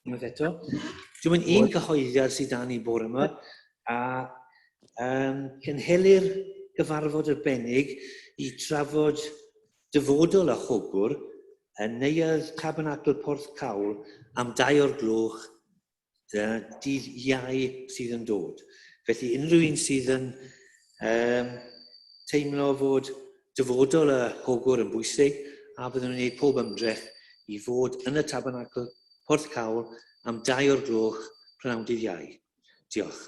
Unwaith eto. Dwi'n mynd un cyhoeddiad sydd dan ni bore yma, a cynhelir gyfarfod arbennig i trafod dyfodol a Ogwr yn neuadd Tabernacl Porthcawl am 2 o'r gloch dydd Iau sydd yn dod. Felly unrhyw un sydd yn teimlo fod dyfodol a Ogwr yn bwysig, a byddwn nhw'n gwneud pob ymdrech i fod yn y Tabernacl Porthcawl am 2 o'r gloch prynawn dydd Iau. Diolch.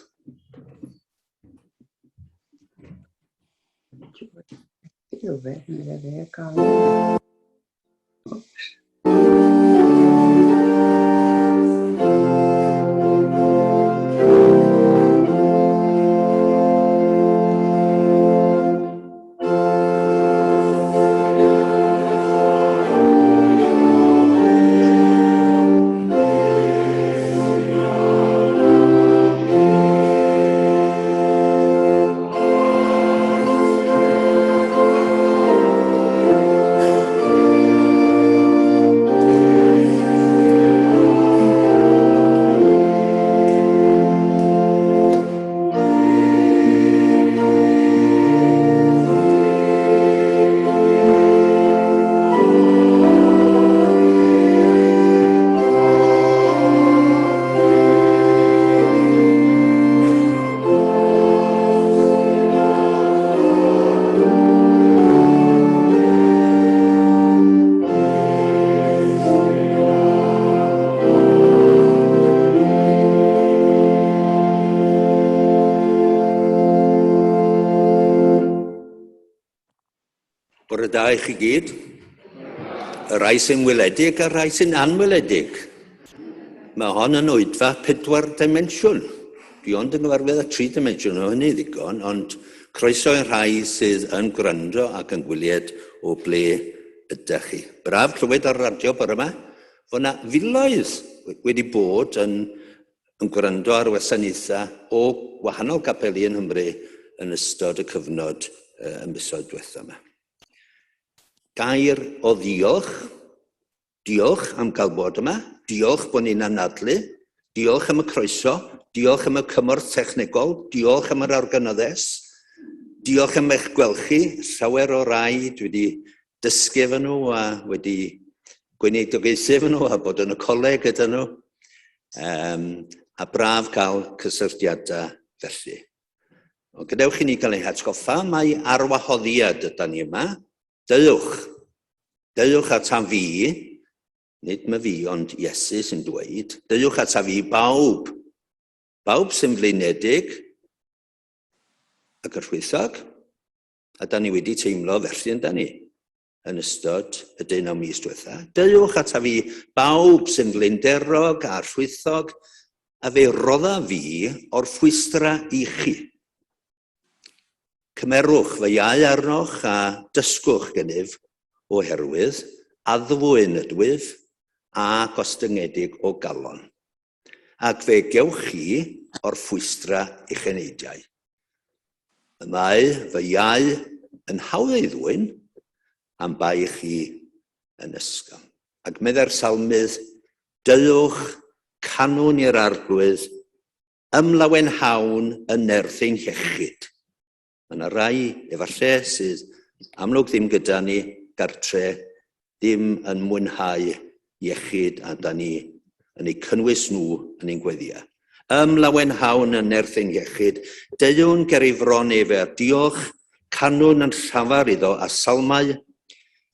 Bore da i chi gyd. Y rai sy'n weledig a rai sy'n anweledig. Mae hon yn Oedfa 4 dimensiwn. Dwi ond yn gyfarwydd â 3 dimensiwn o hynny ddigon, ond croeso i'r rhai sydd yn gwrando ac yn gwyliad o ble ydych chi. Braf clywed ar radio bore yma fod yna filoedd wedi bod yn gwrando ar wasanaethau o wahanol capeli yn Nghymru yn ystod y cyfnod y misoedd diwethaf yma. Gair o ddiolch. Diolch am gael bod yma. Diolch bod ni'n anadlu. Diolch am y croeso. Diolch am y cymorth technegol. Diolch am yr organoddes. Diolch am eich gweld chi. Llawer o rai dwi wedi dysgu efo nhw a wedi gweinidiogaethu efo nhw a bod yn y coleg gyda nhw. A braf gael cysylltiadau felly. Gadewch i ni gael ei hatgoffa, mae arwahoddiad yda ni yma. Dewch. Dewch ata fi, nid mae fi ond Iesu sy'n dweud, dewch ata fi bawb. Bawb sy'n flaenedig ac archwythog, a da ni wedi teimlo felly yn da ni yn ystod y 10 mis diwetha. Dewch ata fi bawb sy'n flaenderog a archwythog, a fe rodda fi o'r ffwystra i chi. Cymerwch fy iau arnoch a dysgwch gennyf oherwydd addfwyn ydwyf a gostyngedig o galon. Ac fe gewch chi o'r ffwystra i'ch eneidiau. Y mae fy iau yn hawdd ei ddwyn am bai chi yn ysgol. Ac medde'r salmydd, dewch canwn i'r arglwydd, ymlaen hawn yn nerthyn iechyd. Mae yna rai efallai sydd amlwg ddim gyda ni gartre, ddim yn mwynhau iechyd a da ni yn eu cynnwys nhw yn ein gweddiau. Ymlaen hawn yn nerthyn iechyd, dew'n ger ei fron efer, diolch, canwn yn llafar iddo a salmau,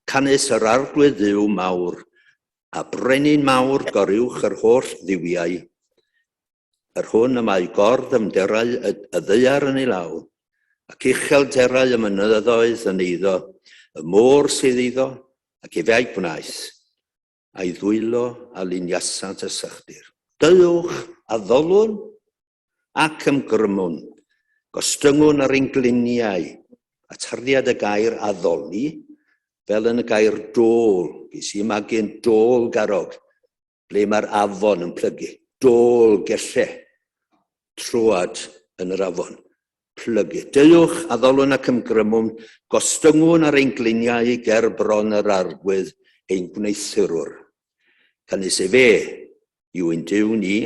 canys yr arglwydd ddiw mawr, a brenin mawr goriwch yr holl ddiwiau. Yr hwn y mae gordd ymderau y ddeiar yn ei law, ac uchelderau y mynyddoedd yn eiddo, y môr sydd eiddo, ac efiau gwnaeth, a'i ddwylo a luniasant y sychdir. Dewch a ddolwn ac ymgrymwn, gostyngwn ar ein gliniau, a tarddiad y gair addoli, fel yn y gair dôl, ges i magu'n dôl garog, ble mae'r afon yn plygu. Dôl gelle, trwad yn yr afon. Plygu. Dewch a ddolwn ac ymgrymwn, gostyngwn ar ein gliniau ger bron yr arglwydd ein gwneithurwr. Cynnes e fe, yw ein Duw ni,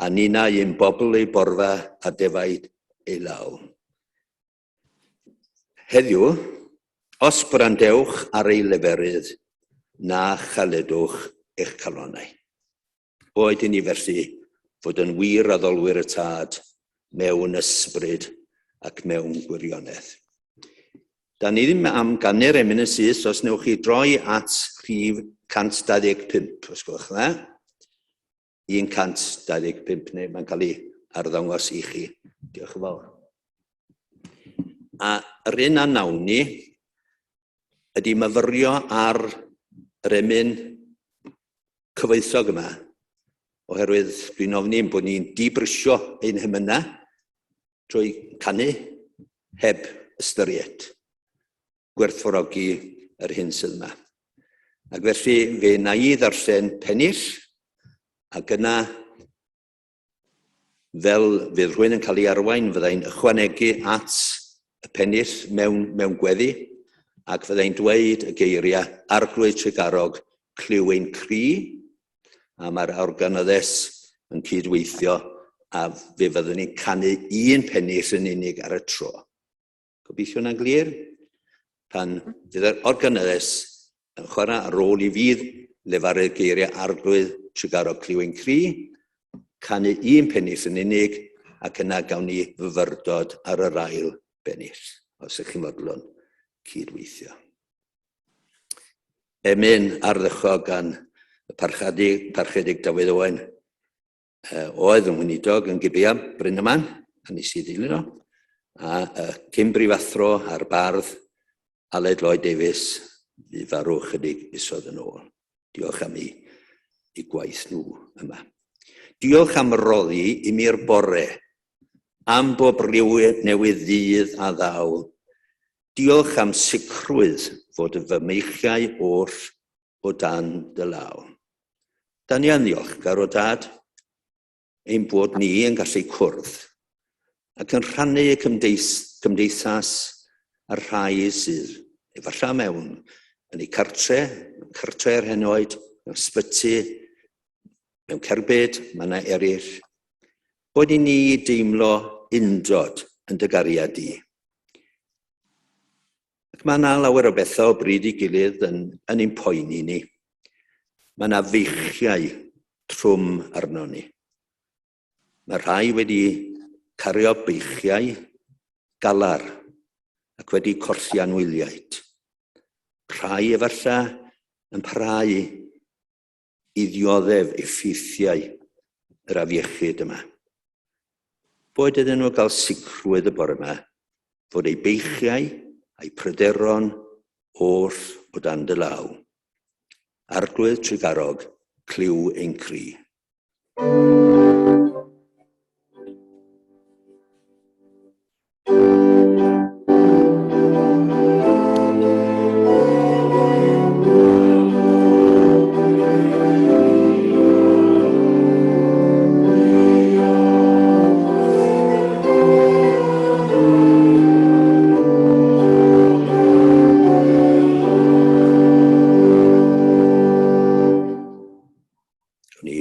a nina ein bobl ei borfa a defaid ei law. Heddiw, os brandewch ar ei leferydd, na chaledwch eich calonnau. Boed i ni felly fod yn wir addolwyr y tad, mewn ysbryd ac mewn gwirionedd. Da ni ddim am ganner emyn y sys, os newch chi droi at rhif 125, os gwelwch dda. 125, neu mae'n cael ei arddangos i chi. Diolch yn fawr. A yr un a nawn ni ydy myfyrio ar yr emyn cyfoethog yma, oherwydd dwi'n ofni bod ni'n dibrysio ein hymyna trwy canu heb ystyried, gwerthfawrogi yr hyn sydd yma. Ac felly fe na i ddarllen pennill, ac yna fel fydd rhywun yn cael ei arwain, fyddai'n ychwanegu at y pennill mewn gweddi, ac fyddai'n dweud y geiriau arglwydd tregarog cliw ein cri, a mae'r organyddes yn cydweithio, a fe fyddwn ni'n canu un pennill yn unig ar y tro. Gobeithio hwnna'n glir? Pan fydd yr organyddes yn chwarae ar ôl i fydd lefaru'r geiriau arglwydd tregarog cliw ein cri, canu un pennill yn unig, ac yna gawn ni fyfyrdod ar yr ail bennill, os ych chi'n fodlon cydweithio. Emyn arddychog gan y parchedig Dafydd Owen oedd yn wynidog yn Gibea Bryn Yman, a nes i ddilyn o, a cyn brifathro a'r bardd Aled Lloyd Davies fu farw chydig misoedd yn ôl. Diolch am eu gwaith nhw yma. Diolch am roddi i mi'r bore, am bob rhyw newydd ddydd a ddaw. Diolch am sicrwydd fod y fy meichiau oll o dan dy law. Da ni yn ddiolchgar o dad, ein bod ni yn gallu cwrdd, ac yn rhannu y cymdeithas a'r rhai sydd efallai mewn yn eu cartre'r henoed, mewn sbyty, mewn cerbyd, mae yna eraill, bod i ni deimlo undod yn dy gariad di. Ac mae yna lawer o bethau o bryd i gilydd yn ein poeni ni. Mae yna feichiau trwm arno ni. Mae rhai wedi cario beichiau galar ac wedi colli anwyliaid. Rhai efallai yn parhau i ddioddef effeithiau yr afiechyd yma. Boed iddyn nhw gael sicrwydd y bore yma fod eu beichiau a'i pryderon oll o dan dy law. Arglwydd tregarog, cliw ein cri.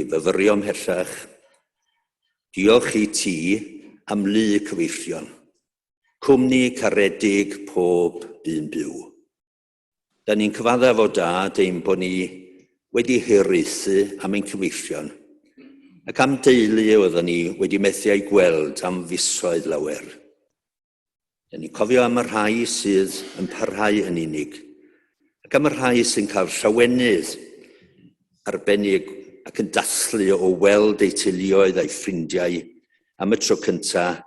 Fyfyrio ymhellach, diolch i ti am lu cyfeillion, cwmni caredig pob un byw. Da ni'n cyfadda fod dad ein bod ni wedi hiraethu am ein cyfeillion, ac am deulu oedden ni wedi methu ei gweld am fisoedd lawer. Da ni'n cofio am y rhai sydd yn parhau yn unig, ac am y rhai sy'n cael llawenydd arbennig ac yn dathlu o weld eu teuluoedd a'i ffrindiau am y tro cyntaf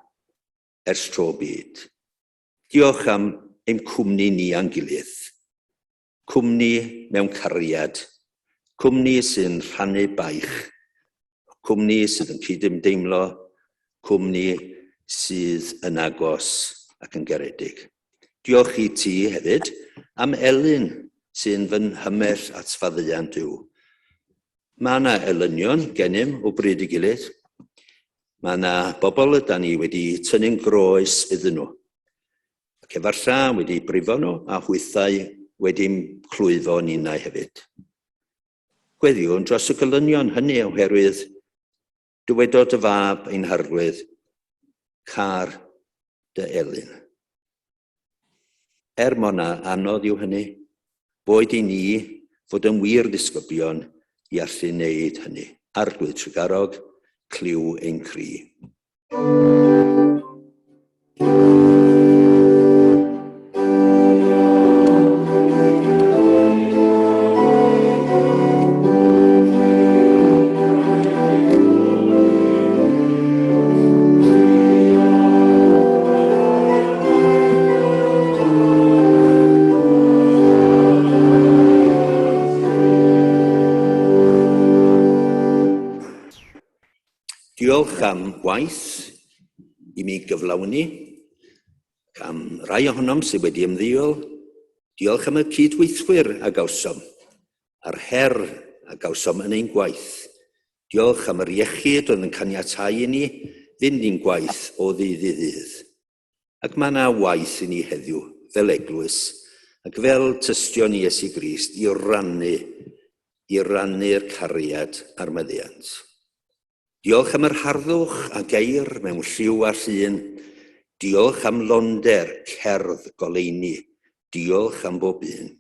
ers tro byd. Diolch am ein cwmni ni a'n gilydd. Cwmni mewn cariad, cwmni sy'n rhannu baich, cwmni sydd yn cydymdeimlo, cwmni sydd yn agos ac yn garedig. Diolch i ti hefyd am Elin sy'n fy nhymell at faddeuant yw. Mae yna elynion gennyn o bryd i gilydd. Mae yna bobl yda ni wedi tynnu'n groes iddyn nhw. Ac efallai wedi brifo nhw a hwythau wedi'n clwyfo ninnau hefyd. gweddiwn dros y golynion hynny oherwydd dywedodd y fab ein harglwydd, car dy elyn. Mona anodd yw hynny, boed i ni fod yn wir disgyblion i allu wneud hynny. Arglwydd Tregarog, cliw ein cri. Diolch am waith i mi gyflawni, am rai ohonom sydd wedi ymddeol. Diolch am y cydweithwyr a gawsom, a'r her a gawsom yn ein gwaith. Diolch am yr iechyd oedd yn caniatáu i ni fynd i'n gwaith o ddydd i ddydd. Ac mae yna waith i ni heddiw fel eglwys, ac fel tystion i Iesu Grist i rannu'r cariad a'r meddiant. Diolch am yr harddwch a geir mewn lliw a llun. Diolch am londer, cerdd, goleini. Diolch am bob un.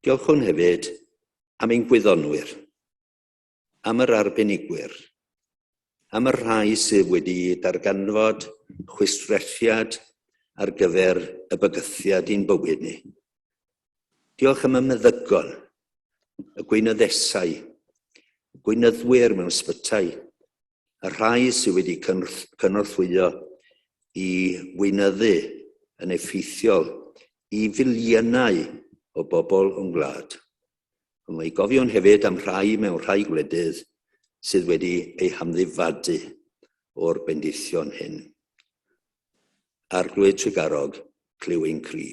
Diolch hwn hefyd am ein gwyddonwyr, am yr arbenigwyr, am yr rhai sydd wedi darganfod chwistrelliad ar gyfer y bygythiad i'n bywyd ni. Diolch am y meddygon, y gweiniddesau, y gweinyddwyr mewn ysbytau, y rhai sydd wedi cynorthwyo i weinyddu yn effeithiol i filiynau o bobl o'n gwlad. Ond mae gofion hefyd am rhai mewn rhai gwledydd sydd wedi eu hamddifadu o'r bendithion hyn. Arglwydd Tregarog, cliw ein cri.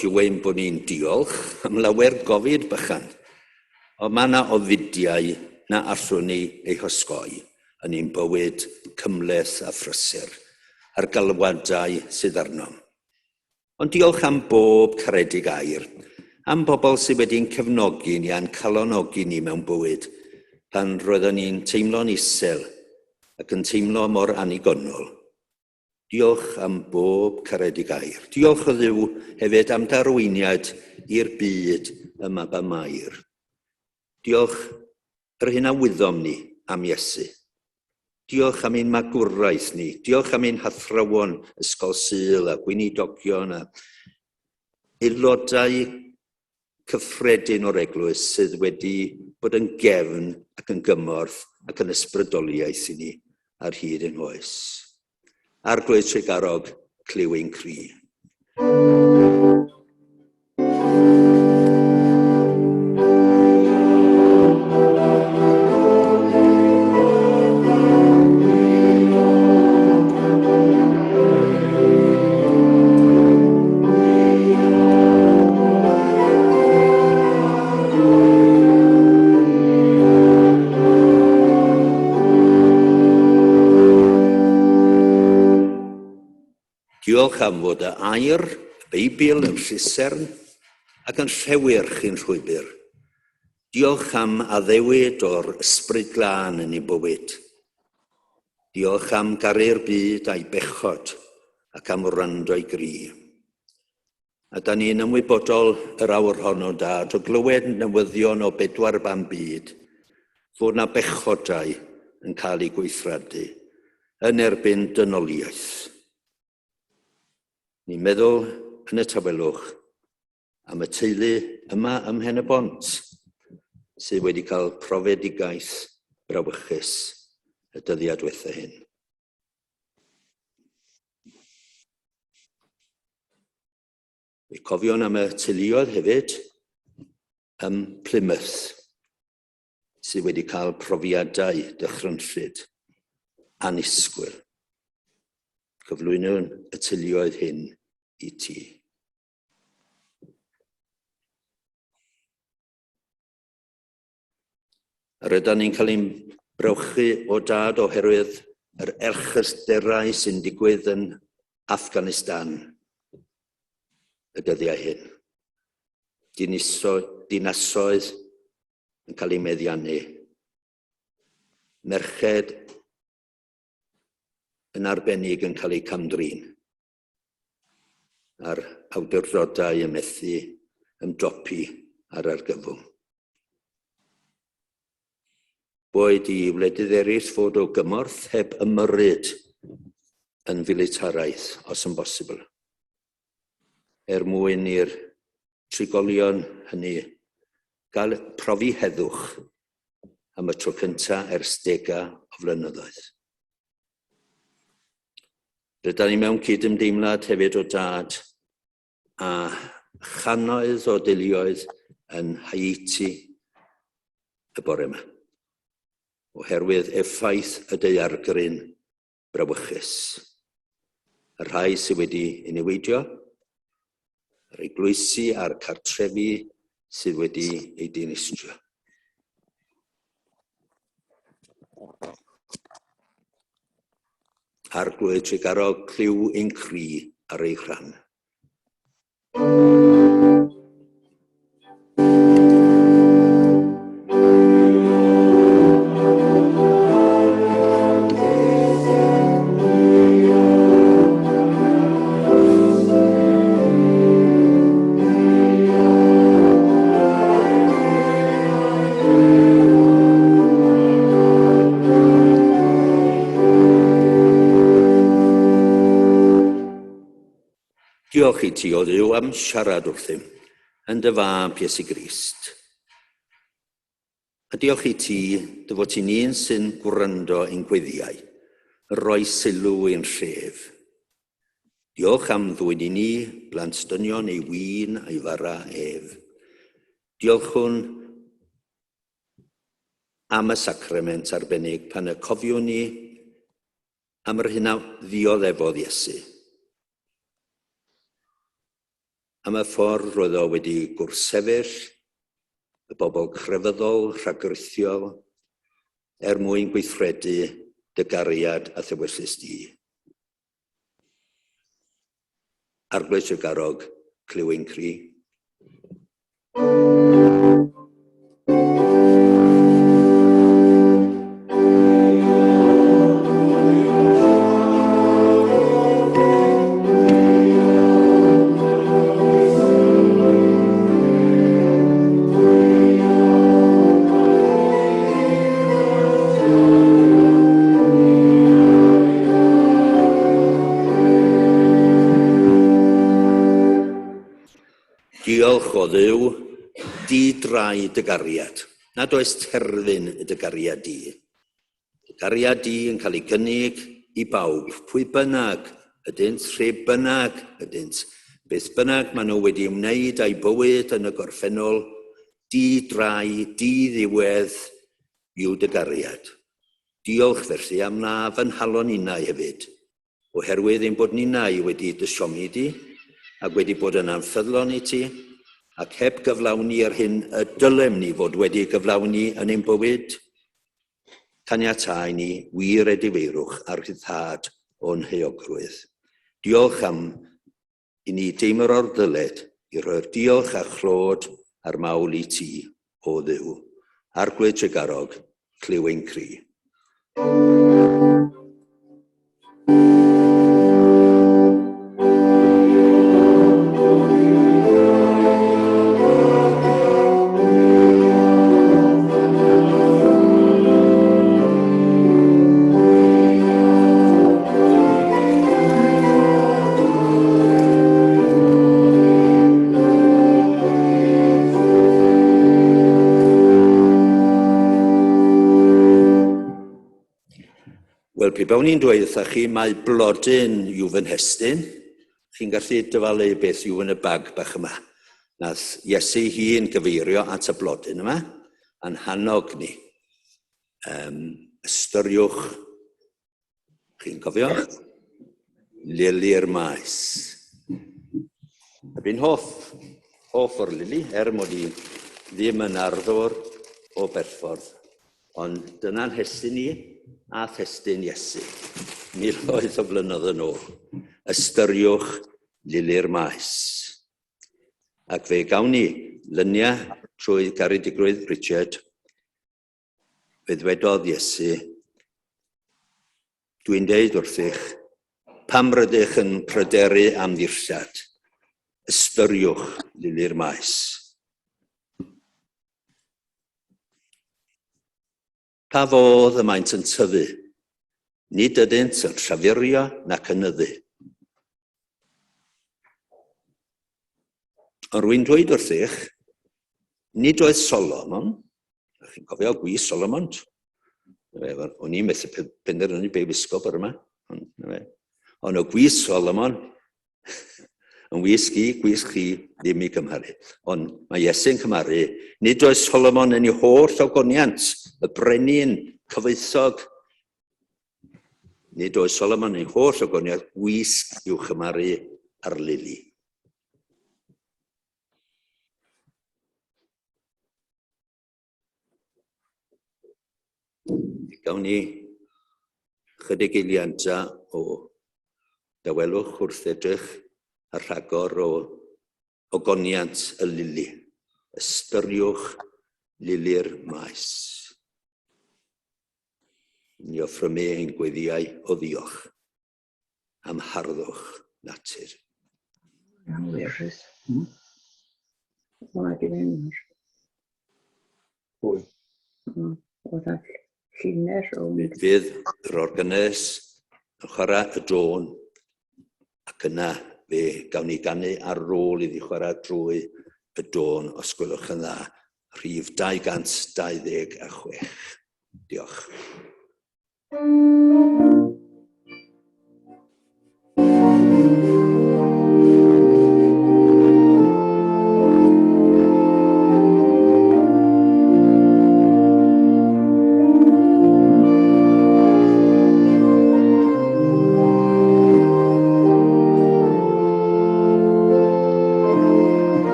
Yw ein bod ni'n diolch am lawer gofid bychan, ond mae yna ofidiau na allwn ni eu hysgoi yn ein bywyd cymleth a phrysur, a'r galwadau sydd arnom. Ond diolch am bob caredig air, am bobl sydd wedi'n cefnogi ni a'n calonogi ni mewn bywyd, pan roeddwn ni'n teimlo'n isel ac yn teimlo mor annigonol. Diolch am bob caredig air. Diolch o Dduw hefyd am darweiniad i'r byd yma ba Mae'r. Diolch yr hyn a wyddom ni am Iesu. Diolch am ein magwraeth ni. Diolch am ein hathrawon ysgol Sul a gweinidogion a aelodau cyffredin o'r eglwys sydd wedi bod yn gefn ac yn gymorth ac yn ysbrydoliaeth i ni ar hyd yn oes. Arglwydd Tregarog, cliw ein cri. Diolch am fod y air, y Beibl yn llusern ac yn rhewyrch i'n llwybr. Diolch am addewid o'r ysbryd glân yn ei bywyd. Diolch am garu'r byd a'i bechod ac am wrando i gri. A da ni'n ymwybodol yr awr honno dad o glywed newyddion o bedwar ban byd fod na bechodau yn cael eu gweithradu yn erbyn dynoliaeth. Ni'n meddwl yn y tawelwch am y teulu yma ym Pen-y-Bont sydd wedi cael profedigaeth brawychus y dyddiad diwethaf hyn. Fe cofion am y teuluoedd hefyd ym Plymouth. sydd wedi cael profiadau dychrynllyd annisgwyl. Cyflwynwn y teuluoedd hyn i ti. Yr ydyn ni'n cael ein brewchu o dad oherwydd yr erchysterau sy'n digwydd yn Affganistan y dyddiau hyn. Dinasoedd yn cael eu meddiannu. Merched yn arbennig yn cael eu camdrin. A'r awdurdodau y methu ymdopi ar argyfwng. Boed i wledydd eraill fod o gymorth heb ymyrryd yn filitaraeth, os yn bosibl. Mwyn i'r trigolion hynny gael profi heddwch am y tro cyntaf ers degau o flynyddoedd. Rydyn ni mewn cydymdeimlad hefyd o dad a chanoedd o deuluoedd yn Haiti y bore yma, oherwydd effaith y daeargryn brawychus. Y rhai sydd wedi ei niweidio, yr eglwysi a'r cartrefi sydd wedi ei dinistrio. Arglwydd Tregarog cliw ein cri ar ei rhan. Diolch i ti o Dduw am siarad wrthym yn dy fab Iesu Grist. A diolch i ti dy fod ti'n un sy'n gwrando ein gweddiau, rhoi sylw i'n tref. Diolch am ddwyn i ni, blant dynion ei win a'i fara ef. Diolchwn am y sacrament arbennig pan y cofiwn ni am yr hynna ddioddefodd Iesu. Am y ffordd roedd o wedi gwrthsefyll y bobl crefyddol, rhagrithiol, mwyn gweithredu dy gariad a ddewisys di. Arglwydd Tregarog, cliw ein cri. Diolch o Dduw, di drai dy gariad, nad oes terfyn y dy gariad di. Dy gariad di yn cael ei gynnig i bawb, pwy bynnag, ydynt, lle bynnag, ydynt, beth bynnag maen nhw wedi ymwneud â'i bywyd yn y gorffennol, di drai, di ddiwedd yw dy gariad. Diolch felly am na fy nhalon innau hefyd, oherwydd ein bod ninnau wedi dy siomi di, ac wedi bod yn anffyddlon i ti, ac heb gyflawni ar hyn y dylem ni fod wedi gyflawni yn ein bywyd, caniatáu ni wir edifeirwch ar rhyddhad o'n heogrwydd. Diolch am i ni deimlo'r o'r ddyled i roi'r diolch a chlod ar mawl i ti o Dduw. Arglwydd Tregarog, cliw ein cri. Wel, pe bawn ni'n dweud wrtha chi mae blodyn yw fy nhestyn, chi'n gallu dyfalu beth yw yn y bag bach yma. Nath Iesu hun gyfeirio at y blodyn yma, a'n hannog ni. Ystyriwch, chi'n cofio, lili'r maes. Fi'n hoff o'r lili, mod i ddim yn arddwr o berffordd, ond dyna'n hestyn ni a thestyn Iesu. Miloedd o flynyddoedd yn ôl. Ystyriwch lili'r maes. Ac fe gawn ni lyniau trwy Garedigrwydd Richard, fe ddwedodd Iesu, dwi'n deud wrthych, pam rydych yn pryderu am ddillad, ystyriwch lili'r maes. Pa fodd y maent yn tyfu, nid ydynt yn llafurio nac yn ynyddu. Ond rwy'n dweud wrthych, nid oedd Solomon, chi'n cofio gwi Solomon, o'n i'n methu penderfynu be wisgo byr yma, ond o gwi Solomon, yn wisg chi ddim i cymharu. Ond mae Iesu'n cymharu, nid oedd Solomon yn ei holl ogoniant, y brenin cyfoethog. Nid oedd Solomon yn ei holl ogoniant, wisg i'w chymaru ar lili. Gawn ni chydig eiliadau o dawelwch wrth edrych a rhagor o ogoniant y lili. Ystyriwch lili'r maes. Ni offrymu ein gweddiau o ddiolch am harddwch natur. Iawn, wirus. Mae'n gennyn. Pwy? Oedd a llunau rhwng. Fydd yr orgynes yn chwarae y drôn ac yna fe gawn ni ganu ar ôl iddi chwarae drwy y dôn, os gwelwch yn dda, rhif 226. Diolch.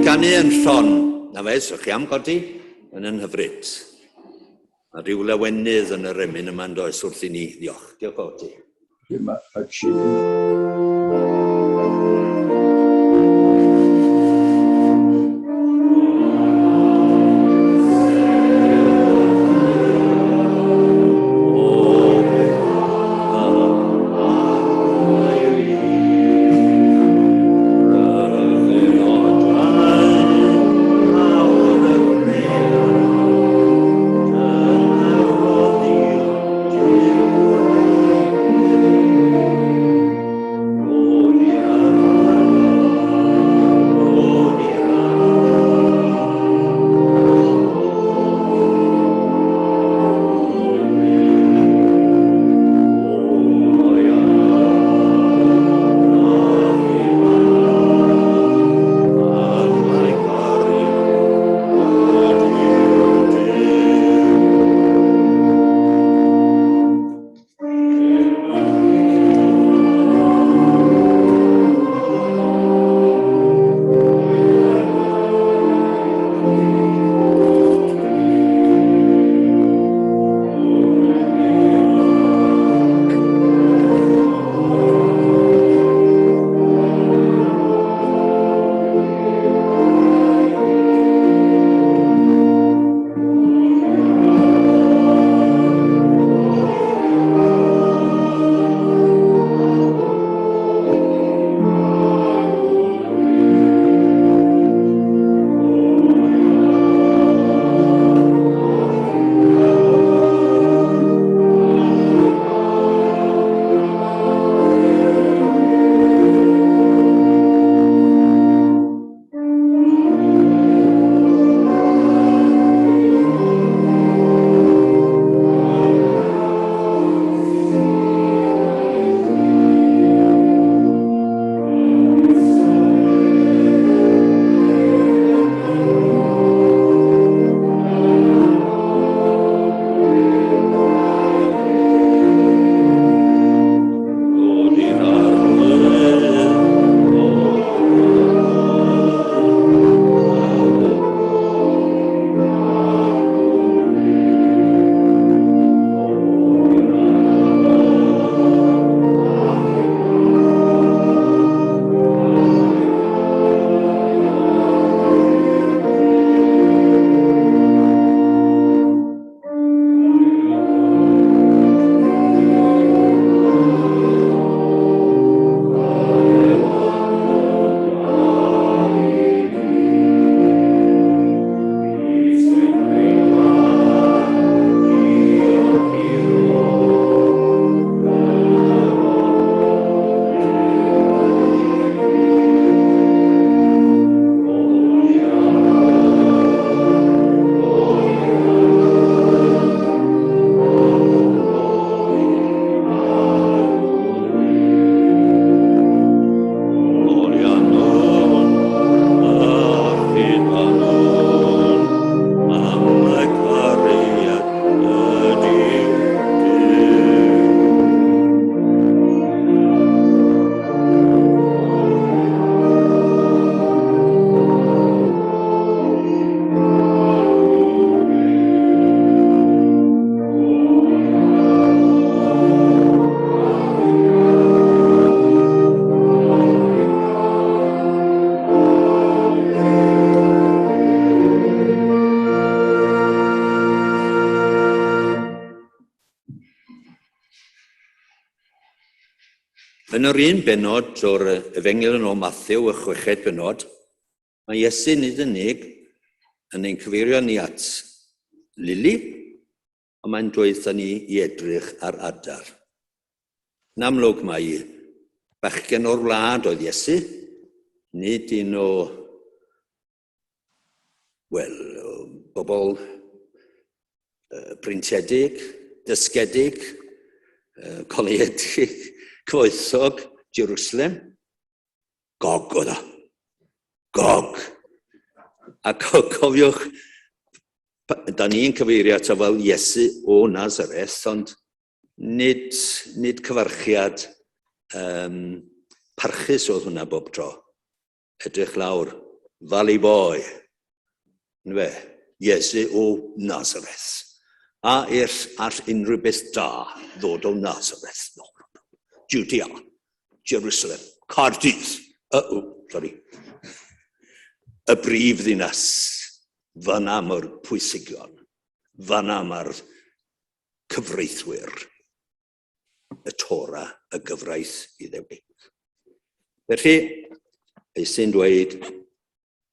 Ganu yn llon, na fe, so chi am godi, yn yn hyfryd. A ryw lawenydd yn yr emyn yma'n does wrth i ni. Diolch. Diolch o ti. Dyma y chyn. Yn yr un benod o'r Efengyl o Mathew, y 6 benod, mae Iesu nid yn unig yn ein cyfeirio ni at Lili, ond mae'n dweud ni i edrych ar adar. Yn amlwg mae bachgen o'r wlad oedd Iesu, nid un o, bobl brintedig, dysgedig, coleuedig, cyfoethog, Jerusalem. Gog oedd o. Gog. A cofiwch, da ni'n cyfeirio ato fel Iesu o Nazareth, ond nid cyfarchiad parchus oedd hwnna bob tro. Edrych lawr, Valley Boy, Iesu o Nazareth. A all unrhyw beth da ddod o Nazareth. Judea, Jerusalem, Cardydd, y brif ddinas, fan'na mae'r pwysigion, fan'na mae'r cyfreithwyr, y Tora, y gyfraith i ddewig. Felly, sy'n dweud,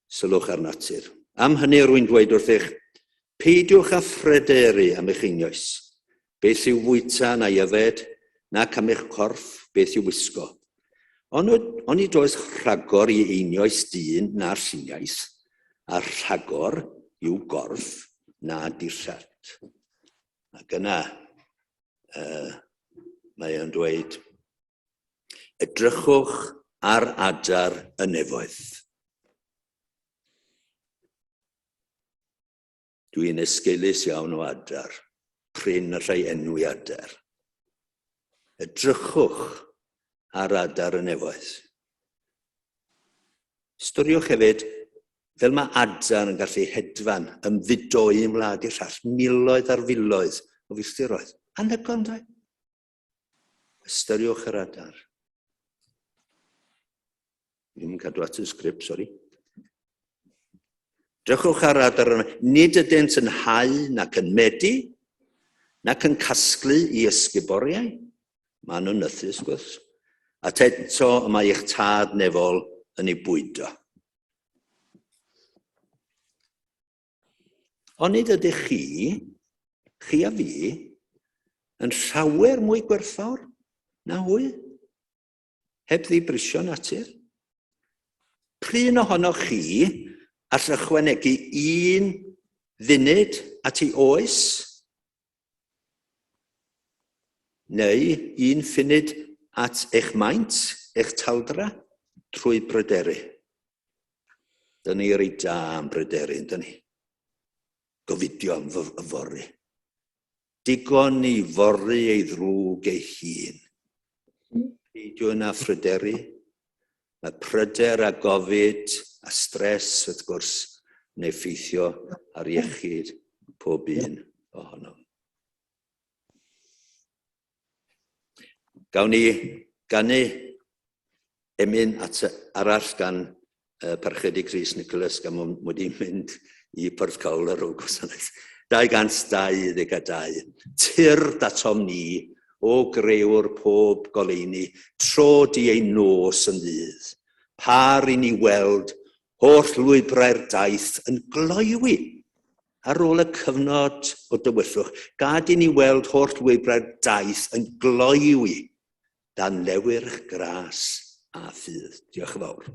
sylwch ar natur. Am hynny rwy'n dweud wrth eich, peidiwch â phryderu am eich einioes, beth yw fwyta na yfed, nac am eich corff, beth yw wisgo. Ond i does rhagor i einioes dyn na'r lluniaeth, a rhagor yw gorff na dillad. Ac yna, mae e'n dweud, edrychwch ar adar y nefoedd. Dwi'n esgelus iawn o adar, prin y rhai enwi adar. Edrychwch ar adar y nefoedd. Ystyriwch hefyd, fel mae adar yn gallu hedfan, ymfudoi ymlaen i'r llall, miloedd ar filoedd o filltiroedd. Anhygoel, da? Ystyriwch yr adar. Dwi'n cadw at y sgrip, sori. Drychwch ar adar yma, nid ydynt yn hau nac yn medi, nac yn casglu i ysguboriau. Maen nhw'n nythus, gwrs. A eto mae eich tad nefol yn ei bwydo. Ond nid ydych chi a fi, yn llawer mwy gwerthfawr na hwy, heb ddibrisio natur. Pryn ohonoch chi all ychwanegu un funud at ei oes, neu un funud at eich maint, eich taldra, trwy bryderu. Dyna ni rei da am bryderu, dyna ni. Gofidio am yfori. Digon i fori ei ddrwg ei hun. Peidio yna phryderu. Mae pryder a gofid a stres, wrth gwrs, yn effeithio ar iechyd pob un ohono. Gawn ni ganu emyn arall gan Parchedig Rhys Nicholas gan wedi mynd i Parch Gwilym o Gwasanaeth. 222. Tyr datom ni o grewr pob goleuni, tro di ei nos yn ddydd. Par i ni weld holl lwybrau'r daith yn gloiwi ar ôl y cyfnod o dywyllwch. Gad i ni weld holl lwybrau'r daith yn gloiwi dan lewyrch gras a ffydd. Diolch yn fawr.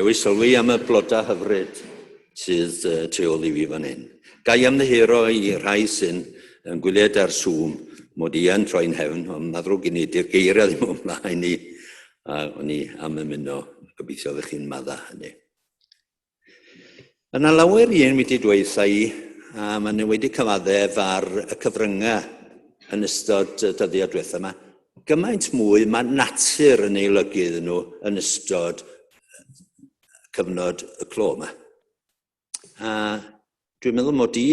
Dewi sylwi am y bloda hyfryd sydd tu ôl i fi fan hyn. Gai ymddiheuro i rhai sy'n gwylio ar Zoom, mod i yn troi'n hefn, ond mae'n ddrwg i ni, di'r geiriau ddim o'n mlaen i, a o'n i am ymuno, gobeithio ddech chi'n madda hynny. Yna lawer un wedi dweutha i, a maen nhw wedi cyfaddef ar y cyfryngau yn ystod y dyddiad diwethaf yma. Gymaint mwy mae natur yn ei lygydd nhw yn ystod cyfnod y clo yma. A dwi'n meddwl mod i,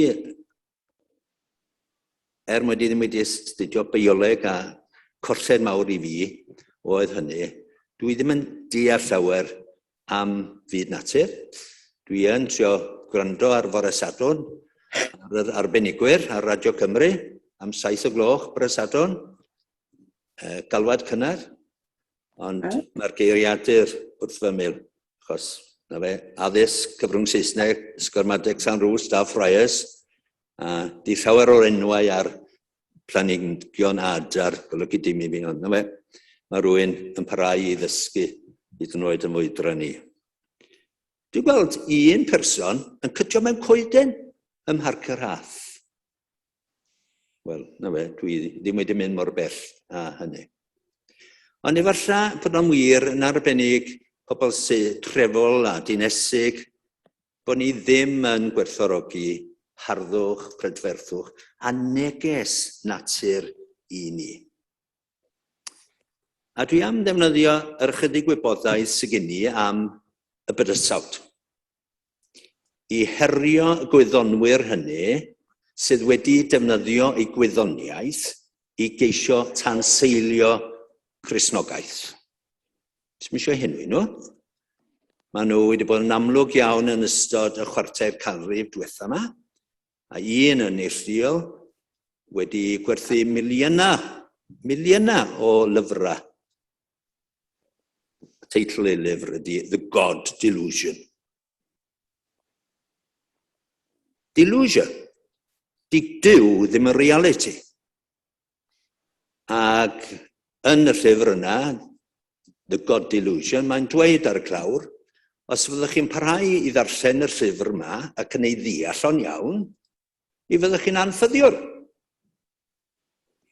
mod i ddim wedi astudio bioleg a corlled mawr i fi oedd hynny, dwi ddim yn deall llawer am fyd natur. Dwi yn trio gwrando ar Fore Sadwrn, ar yr arbenigwyr, ar Radio Cymru, am 7 o gloch bore Sadwrn, galwad cynnar, ond mae'r geiriadur wrth fy mil, achos na fe, addysg, cyfrwng Saesneg, ysgolmadeg San Rws, da Friars, a di llawer o'r enwau ar planhigion adar, golygu dim i fi, ond na fe, mae rhywun yn parhau i ddysgu hyd yn oed y mwydra ni. Dwi'n gweld un person yn cytio mewn coeden ym Mharc yr Hath. Wel, na fe, dwi ddim wedi mynd mor bell a hynny. Ond efallai bod o'n wir yn arbennig pobl sy'n trefol a dinesig, bod ni ddim yn gwerthfawrogi harddwch, prydferthwch a neges natur i ni. A dwi am ddefnyddio yr ychydig wybodaeth sydd gen i am y bydysawd. I herio y gwyddonwyr hynny sydd wedi defnyddio eu gwyddoniaeth i geisio tanseilio Cristnogaeth. Sdim eisiau henwi nhw. Maen nhw wedi bod yn amlwg iawn yn ystod y chwarter canrif diwethaf yma, a un yn neilltuol wedi gwerthu miliynau o lyfrau. Teitl ei lyfr ydy The God Delusion. Delusion. Di Dyw ddim yn reality. Ac yn y llyfr yna, The God Delusion, mae'n dweud ar y clawr, os fyddwch chi'n parhau i ddarllen yr llyfr yma ac yn ei ddeall o'n iawn, i fyddwch chi'n anffyddiwr.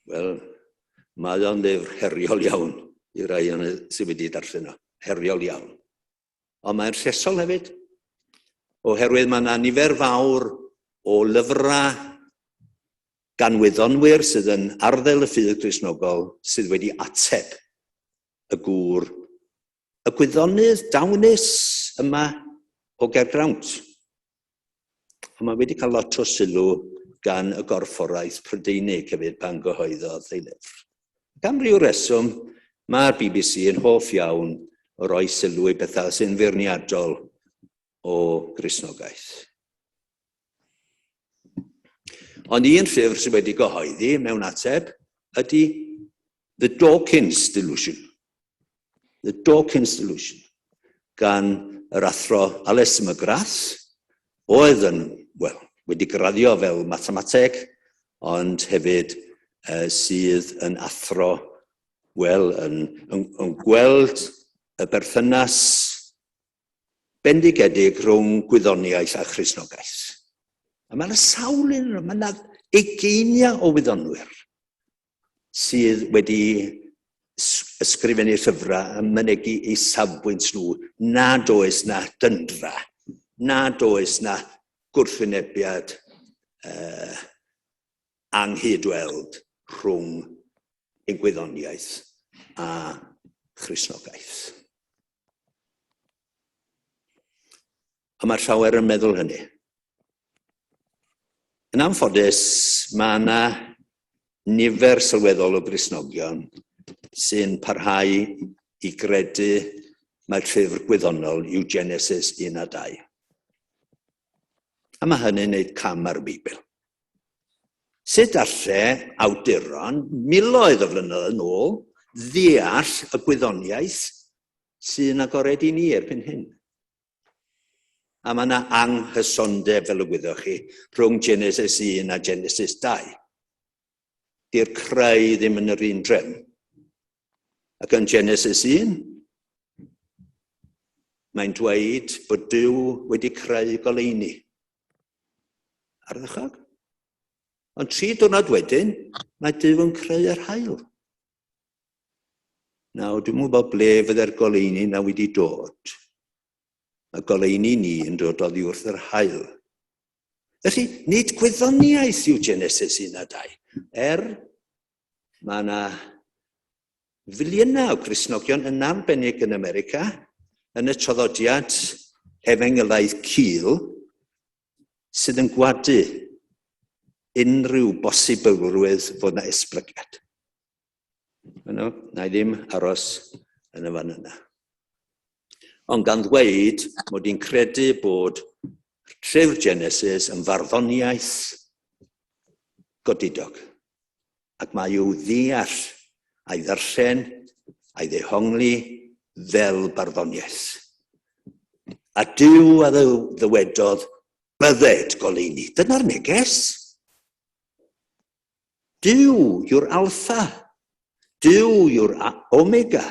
Wel, mae o'n lyfr heriol iawn i rai sydd wedi darllen o. Heriol iawn. Ond mae'n llesol hefyd, oherwydd mae yna nifer fawr o lyfrau gan wyddonwyr sydd yn arddel y ffydd Cristnogol sydd wedi ateb y gŵr, y gwyddonydd dawnus yma o Gergrawnt. Mae wedi cael lot o sylw gan y gorfforaeth Prydeinig hefyd pan gyhoeddodd ei lyfr. Gan ryw reswm, mae'r BBC yn hoff iawn o roi sylw i bethau sy'n feirniadol o Gristnogaeth. Ond un llyfr sydd wedi gyhoeddi mewn ateb ydy The Dawkins Delusion. The Dawkins Delusion, gan yr athro Ales McGrath, oedd yn, wel, wedi graddio fel mathemateg, ond hefyd sydd yn athro, wel, yn gweld y berthynas bendigedig rhwng gwyddoniaeth a Cristnogaeth. A mae'n sawl un, mae'n 20 o wyddonwyr sydd wedi ysgrifennu llyfrau yn mynegu eu safbwynt nhw, nad oes na dyndra, nad oes na gwrthwynebiad anghydweld rhwng ein gwyddoniaeth a Cristnogaeth. A mae'r llawer yn meddwl hynny. Yn anffodus, mae yna nifer sylweddol o Gristnogion sy'n parhau i gredu mae'r llyfr gwyddonol yw Genesis 1 a 2. A mae hynny'n neud cam ar y Beibl. Sut alle awduron, miloedd o flynyddoedd yn ôl, ddeall y gwyddoniaeth sy'n agored i ni erbyn hyn? A mae yna anghysondeb, fel y gwyddoch chi, rhwng Genesis 1 a Genesis 2. Di'r creu ddim yn yr un drefn. Ac yn Genesis 1, mae'n dweud bod Duw wedi creu goleuni. Ardderchog. Ond 3 diwrnod wedyn, mae Duw yn creu yr haul. Nawr, dwi'n gwybod ble fydde'r goleuni na wedi dod. Mae goleuni ni yn dod oddi wrth yr haul. Felly, nid gwyddoniaeth yw Genesis 1 a 2. Mae yna filiynau o Gristnogion yn arbennig yn America, yn y traddodiad Efengylaidd Cul, sydd yn gwadu unrhyw bosibilrwydd fod yna esblygiad. Na i ddim aros yn y fan yna. Ond gan ddweud mod i'n credu bod llyfr Genesis yn farddoniaeth godidog. Ac mae i'w ddeall a'i ddarllen, a'i ddehongli fel barddoniaeth. A Duw a ddywedodd bydded goleuni. Dyna'r neges. Duw yw'r alpha. Duw yw'r omega.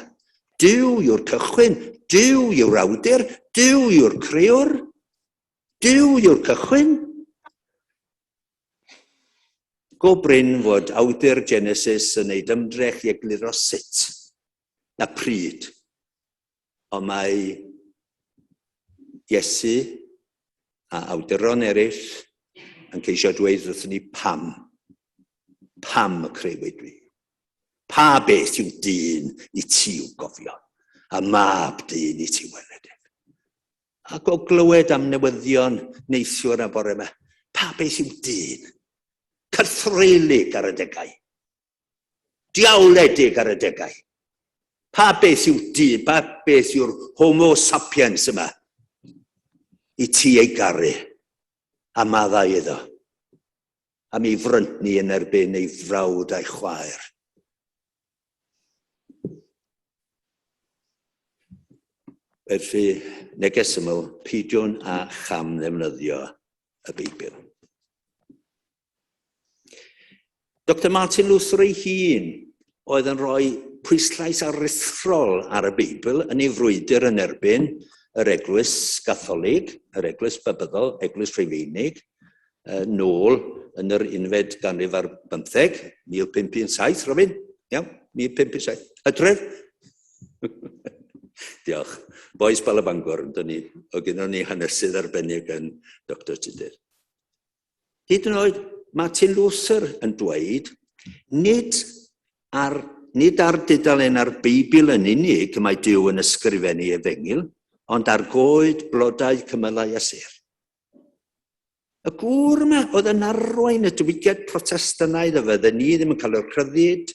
Duw yw'r cychwyn. Duw yw'r awdur. Duw yw'r crewr. Duw yw'r cychwyn. Go bryn fod awdur Genesis yn neud ymdrech i egluro sut na pryd. Ond mae Iesu a awduron eraill yn ceisio dweud wrthyn ni pam. Pam y creuwyd dwi. Pa beth yw dyn i ti i'w gofio, a mab dyn i ti weledydd. Ac o glywed am newyddion neithiwr a bore yma, pa beth yw dyn? Cythrelig ar y degau. Diawledig ar y degau. Pa beth yw dyn, pa beth yw'r homo sapiens yma i ti ei garu a maddau iddo. Am ei fryntni yn erbyn ei frawd a'i chwaer. Felly, neges ymwyl, pidiwn a cham ddefnyddio y Beibl. Dr. Martin Luther ei hun oedd yn rhoi pwyslais aruthrol ar y Beibl yn ei frwydr yn erbyn yr Eglwys Gatholig, yr Eglwys Bebyddol, Eglwys Rhufeinig, nôl yn yr 11th ganrif ar 15, 1507, Robin? Iawn, 1507. Hydref? Diolch. Boes Balabangor, o gynnon ni hanesydd arbennig yn Dr. Tudur. Hyd yn oed, Martin Luther yn dweud, nid ar dudalen ar Beibl yn unig mae Duw yn ysgrifennu Efengyl, ond ar goed, blodau, cymylau a sêr. Y gŵr yma oedd yn arwain y diwygiad protestannaidd a fydden ni ddim yn cael yr rhyddid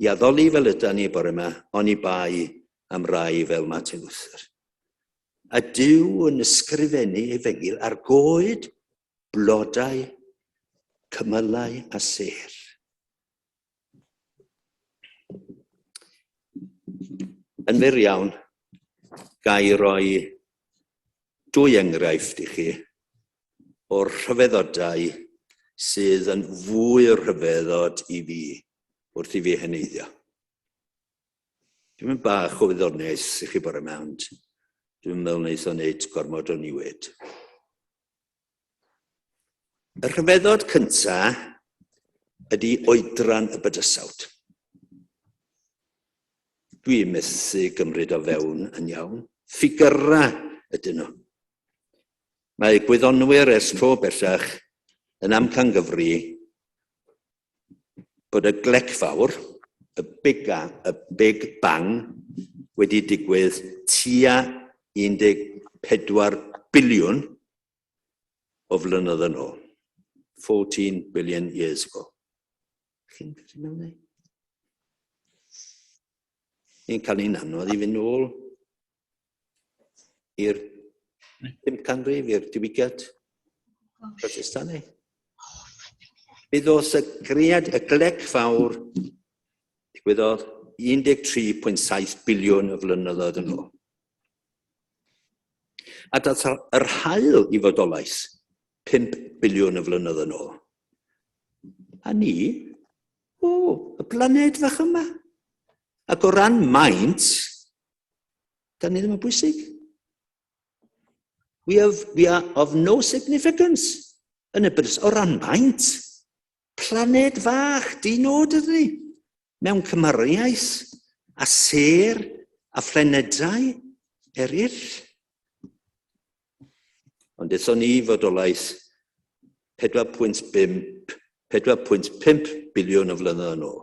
i addoli fel yda ni bore yma, ond i bai am rai fel Martin Luther. A Duw yn ysgrifennu Efengyl ar goed, blodau, cymylau a sêr. Yn fyr iawn, ga i roi 2 enghraifft i chi o'r rhyfeddodau sydd yn fwy o rhyfeddod i fi wrth i fi heneiddio. Dwi'n mynd bach o wyddoniaeth i chi bore mewn. Dwi'n meddwl wneud o wneud gormod o niwyd. Y rhyfeddod cyntaf ydy oedran y bydysawd. Dwi'n methu gymryd o fewn yn iawn. Ffigyra ydyn nhw. Mae gwyddonwyr ers tro bellach yn amcangyfri bod y glec fawr, y Big Bang, wedi digwydd tua 14 biliwn o flynyddoedd yn ôl. 14 billion years ago. Chi'n credu mewn ei? Ni'n cael ni'n anodd i fynd nôl i'r 5 canrif, i'r diwygiad protestannaidd. Bydd os y gread y glec fawr digwyddodd 13.7 biliwn o flynyddoedd yn ôl. A dath yr haul i fodolaeth 5 biliwn o flynyddoedd yn ôl. A ni, y blaned fach yma. Ac o ran maint, da ni ddim yn bwysig. We are of no significance yn y byd o ran maint. Planed fach, dinod ydyn ni, mewn cymariaeth a ser a phlanedau eraill. Ond eithon ni fodolaeth 4.5 biliwn o flynyddoedd yn ôl.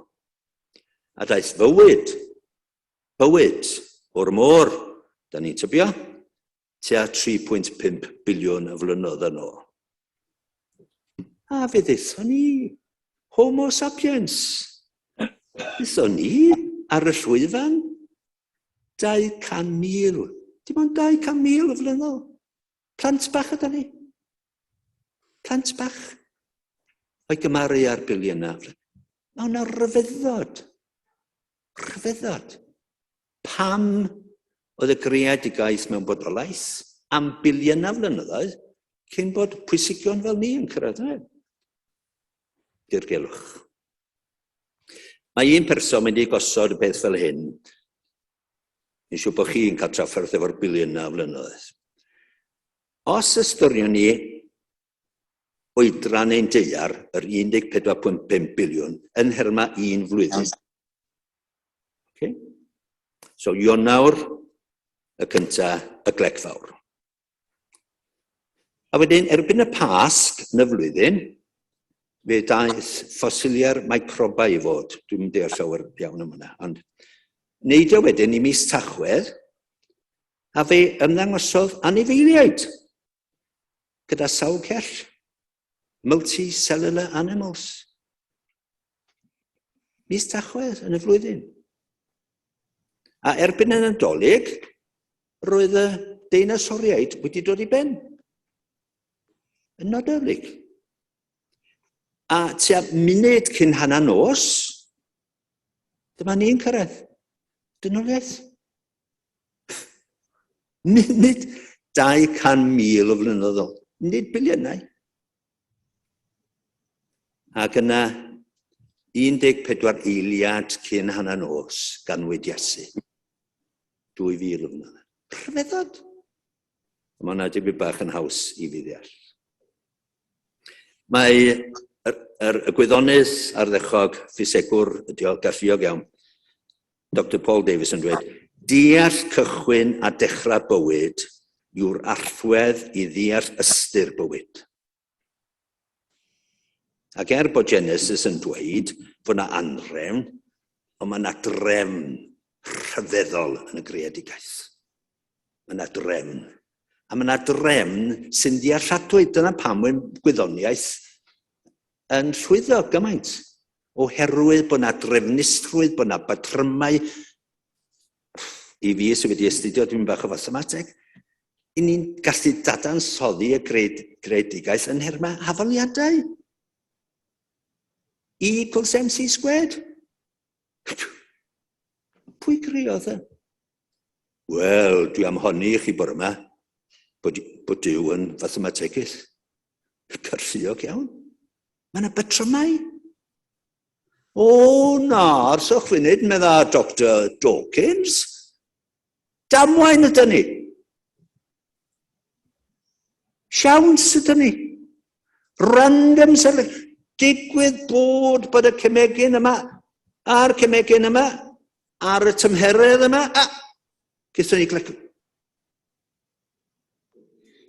A daeth bywyd o'r môr, da ni'n tybio, tua 3.5 biliwn o flynyddoedd yn ôl. A fe ddeithon ni, Homo sapiens, ddeithon ni ar y llwyfan 200,000, dim ond 200,000 o flynyddoedd. Plant bach ydyn ni. Plant bach. O'i gymaru ar biliynau. Mae hwnna rhyfeddod. Rhyfeddod. Pam oedd y greadigaeth mewn bodolaeth am biliynau flynyddoedd cyn bod pwysigion fel ni yn cyrraedd yna? Dirgelwch. Mae un person mynd i gosod y beth fel hyn. Ni'n siŵr bod chi'n cael trafferth efo'r biliynau flynyddoedd. Os ystyriwn ni oedran ein deiar, yr 14.5 biliwn, yn herma un flwyddyn. Okay? So, Ionawr, y cyntaf, y Glegfawr. A wedyn, erbyn y Pasg yn y flwyddyn, fe daeth ffosiliau'r microba i fod. Dwi'n deall llawer iawn am hynna. Ond neidio wedyn i mis Tachwedd, a fe ymddangosodd anifeiliaid gyda sawl cell, multicellular animals. Mis Tachwedd yn y flwyddyn. A erbyn yn Nadolig, roedd y deinosoriaid wedi dod i ben. Yn Nadolig. A tua munud cyn hanner nos, dyma ni'n cyrraedd. Dynoliaeth. Munud 200,000 o flynyddoedd. Nid biliynau. Ac yna 14 eiliad cyn hanner nos ganwyd Iesu. 2000 o flynyddoedd. Rhyfeddod. Mae hwnna di byd bach yn haws i fi ddeall. Mae y gwyddonydd ardderchog ffisegwr ydi o galluog iawn, Dr Paul Davies yn dweud, deall cychwyn a dechrau bywyd yw'r allwedd i ddeall ystyr bywyd. Ac bod Genesis yn dweud fod yna anrefn, ond mae yna drefn rhyfeddol yn y greadigaeth. Mae yna drefn. A mae yna drefn sy'n dealladwy. Dyna pam wy'n gwyddoniaeth yn llwyddo gymaint. Oherwydd bod yna drefnistrwydd, bod yna batrymau. I fi sydd wedi astudio, dwi'n bach o fathemateg, i ni'n gallu dadansoddi y greadigaeth yn herma hafaliadau. E equals MC squared. Pwy griodd e? Wel, dwi am honni i chi bore yma, bod Dyw yn fathemategydd. Cyrlluog iawn. Mae yna batrymau. O na, ar soch funud, medda Dr Dawkins. Damwain ydyn ni. Siawns ydyn ni. Random selection. Digwydd bod y cymegyn yma, a'r cymegyn yma, ar y tymheredd yma, a gyda ni glec.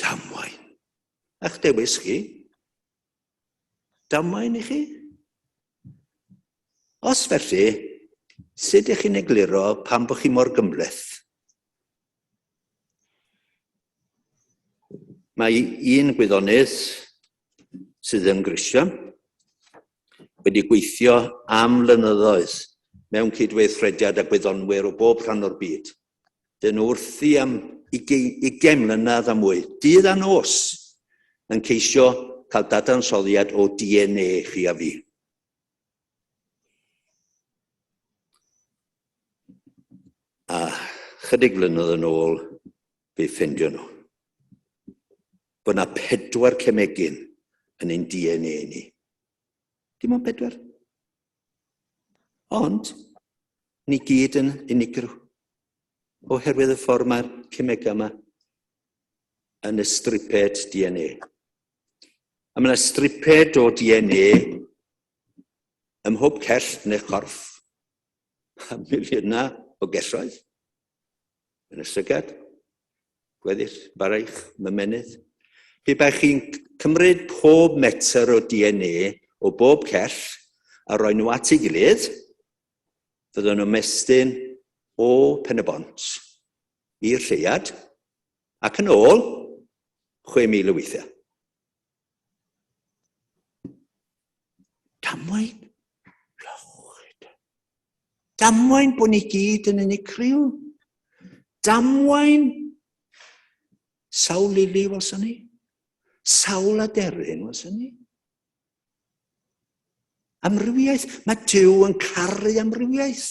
Damwain. A'ch dewis chi? Damwain i chi? Os felly, sut ych chi'n egluro pan bod chi mor gymleth? Mae un gwyddonydd sydd yn Grisio wedi gweithio am flynyddoedd mewn cydweithrediad a gwyddonwyr o bob rhan o'r byd. Dyn nhw wrthi am 20 mlynedd a mwy, dydd a nos, yn ceisio cael dadansoddiad o DNA chi a fi. A chydig flynedd yn ôl, fe ffindio nhw. Bod yna 4 cemegyn yn ein DNA ni. Dim ond 4. Ond, ni gyd yn unigryw. Oherwydd y ffordd mae'r cemegau yma yn y striped DNA. A mae yna striped o DNA ym mhob cell neu chorff. A miliynau o gelloedd. Yn y llygad, gweddill, baraich, mymenydd. Pe bai chi'n cymryd pob metr o DNA o bob cell a roi nhw at ei gilydd, fydden nhw'n mestyn o Pen-y-Bont i'r lleiad ac yn ôl 6,000 o weithiau. Damwain lochyd. Damwain bod ni gyd yn unigryw. Damwain sawl lili welson ni. Sawl aderyn welson ni. Amrywiaeth. Mae Duw yn caru amrywiaeth.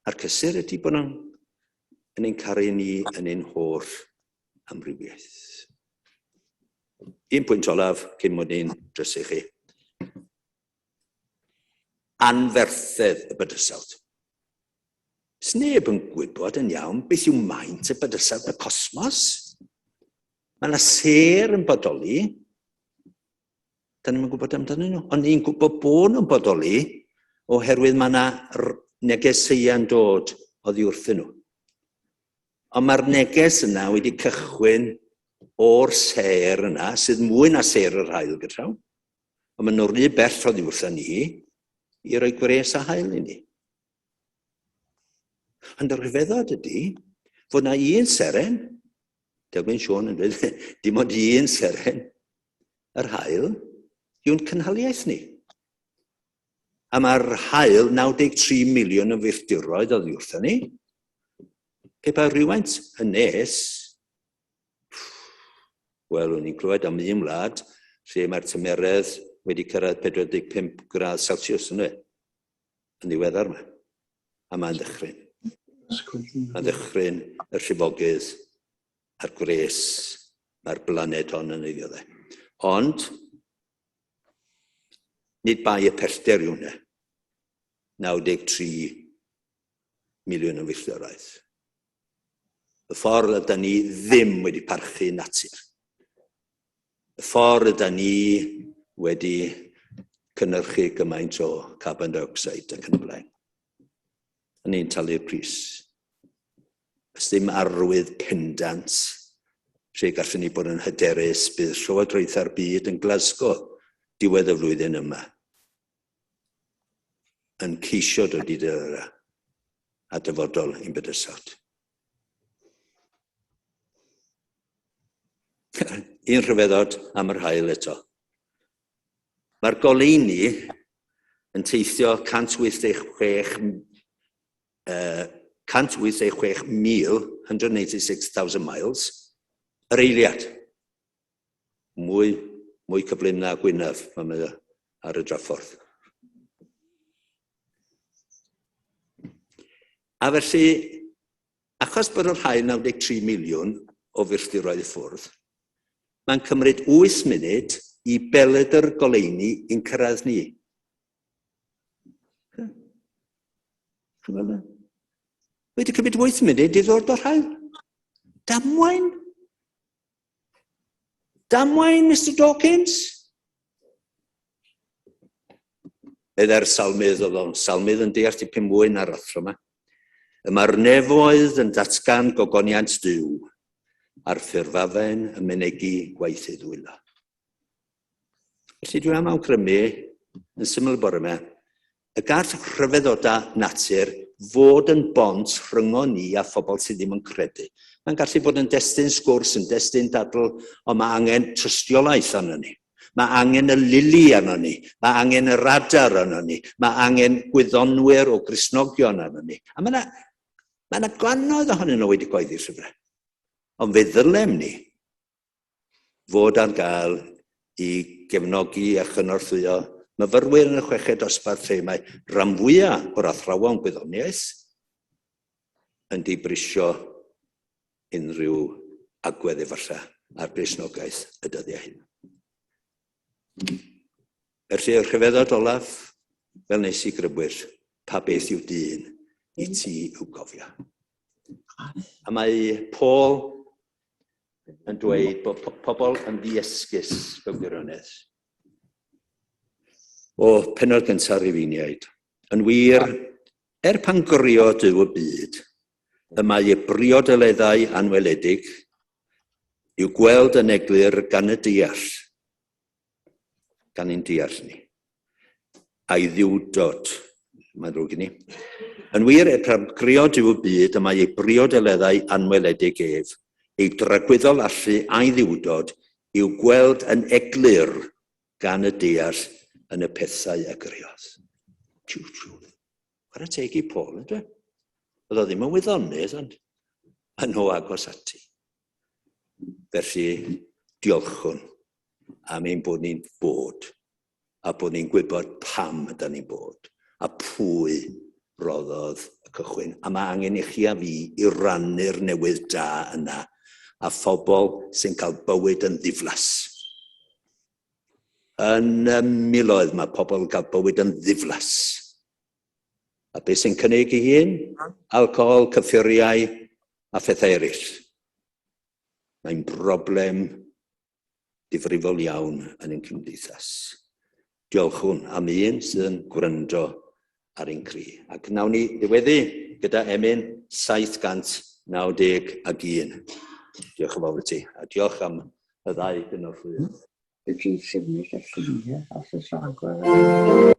A'r cysur ydy bod yn ein caru ni yn ein holl amrywiaeth. Un pwynt olaf cyn mod i'n drysu chi. Anferthedd y bydysawd. Sneb yn gwybod yn iawn beth yw maint y bydysawd y cosmos. Mae yna ser yn bodoli. Da ni'n gwybod amdano nhw. Ond ni'n gwybod bod nhw'n bodoli oherwydd mae yna negeseuau'n dod oddi wrthyn nhw. Ond mae'r neges yna wedi cychwyn o'r ser yna, sydd mwy na ser yr hael gyda'n. Ond maen nhw'n rhy bell oddi wrthyn ni i roi gwres a hael i ni. Ond yr rhyfeddod ydy fod yna un seren, Delwyn Sion yn dweud, dim ond un seren, yr hael yw'n cynhaliaeth ni. A mae'r hael 93 miliwn o filltiroedd oddi wrthyn ni. Pe pa rhywfaint yn nes, wel, o'n i'n clywed am un wlad lle mae'r tymeredd wedi cyrraedd 45 gradd Celsius yn ddiweddar yma. A mae'n dychryn. Mae'n dychryn y llifogydd a'r gwres mae'r blaned hon yn ei ddioddau. Ond, nid bai y pellter yw hwnna. 93 miliwn o filltiroedd. Y ffordd ydyn ni ddim wedi parchu natur. Y ffordd ydyn ni wedi cynnyrchu gymaint o carbon dioxide ac yn y blaen. A ni'n talu'r pris. Ys ddim arwydd pendant lle gallwn ni bod yn hyderus bydd llywodraethau'r byd yn Glasgow diwedd y flwyddyn yma yn ceisio dod i a dyfodol i'n bydysawd. Un rhyfeddod am yr hael eto. Mae'r goleuni yn teithio 186,000 miles yr eiliad. Mwy cyflym na Gwynaf mae ar y draffordd. A felly, achos bod yr hael 93 miliwn o filltiroedd i ffwrdd, mae'n cymryd 8 munud i beled yr goleuni i'n cyrraedd ni. Wedi cymryd 8 munud i ddod o'r hael. Damwain? Damwain, Mr Dawkins? Byddai'r salmydd oedd o'n salmydd yn deall tipyn mwy na'r athro yma. Y mae'r nefoedd yn datgan gogoniant Duw a'r ffurfafen y mynegu gwaith ei ddwylo. Felly dwi am awgrymu yn syml bore yma, y gall rhyfeddodau natur fod yn bont rhyngo ni a phobl sydd ddim yn credu. Mae'n gallu bod yn destun sgwrs, yn destun dadl, ond mae angen tystiolaeth arno ni. Mae angen y lili arno ni. Mae angen y radar arno ni. Mae angen gwyddonwyr o Gristnogion arno ni. A mae yna glannoedd ohonyn nhw wedi gwaeddi'r llyfrau. Ond fe ddylem ni fod ar gael i gefnogi a chynorthwyo myfyrwyr yn y chweched dosbarth lle mae rhan fwyaf o'r athrawon gwyddoniaeth yn dibrisio unrhyw agwedd efallai ar Gristnogaeth y dyddiau hyn. Felly y rhyfeddod olaf, fel nes I grybwyr, pa beth yw dyn I ti i'w gofio. A mae Paul yn dweud bod pobl yn ddiesgus mewn gwirionedd. O penod gyntaf Rufeiniaid. Yn wir, pan grio Duw y byd, y mae ei briodoleddau anweledig i'w gweld yn eglur gan y deall, gan ein deall ni, a'i ddiwdod, mae'n drwg i ni. Yn wir, pan grio Duw y byd, y mae ei briodoleddau anweledig ef, ei dragwyddol allu a'i ddiwdod i'w gweld yn eglur gan y deall yn y pethau y griodd. Ar y teg i Paul, ydw? Oedd o ddim yn wyddonydd, ond yn o agos ati. Felly, diolchwn am ein bod ni'n bod, a bod ni'n gwybod pam ydyn ni'n bod, a pwy roddodd y cychwyn. A mae angen i chi a fi i rannu'r newydd da yna, a phobl sy'n cael bywyd yn ddiflas. Yn miloedd mae pobl yn cael bywyd yn ddiflas. A beth sy'n cynnig i hun? Alcohol, cyffuriau a phethau eraill. Mae'n broblem difrifol iawn yn ein cymdeithas. Diolchwn am un sydd yn gwryndo ar ein cri. Ac nawn ni ddiweddu gyda emyn 791. Diolch yn fawr i ti. A diolch am y ddau gynorthwyr. Dwi'n symud y lluniau os ys rhagor.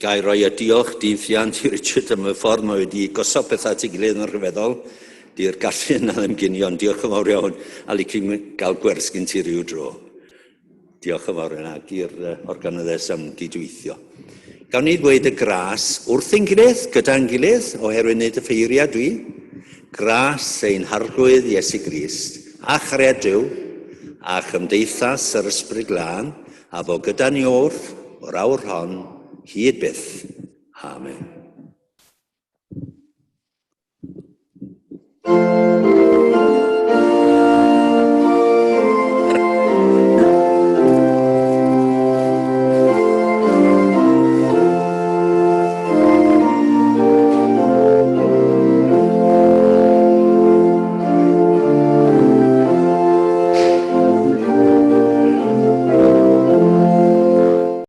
Gai roi y diolch diffiant i Richard am y ffordd mae wedi gosod pethau at ei gilydd yn rhyfeddol. Di'r gallu yna ddim gynion. Diolch yn fawr iawn. A licen gael gwersgyn ti rhyw dro. Diolch yn fawr yna i'r organyddes am gydweithio. Gawn ni ddweud y gras wrth ein gilydd, gyda'n gilydd, oherwydd wneud y ffeiriau dwi. Gras ein harglwydd Iesu Grist, a chreadw, a chymdeithas yr ysbryd glân, a fo gyda ni o'r awr hon, hyd byth. Amen.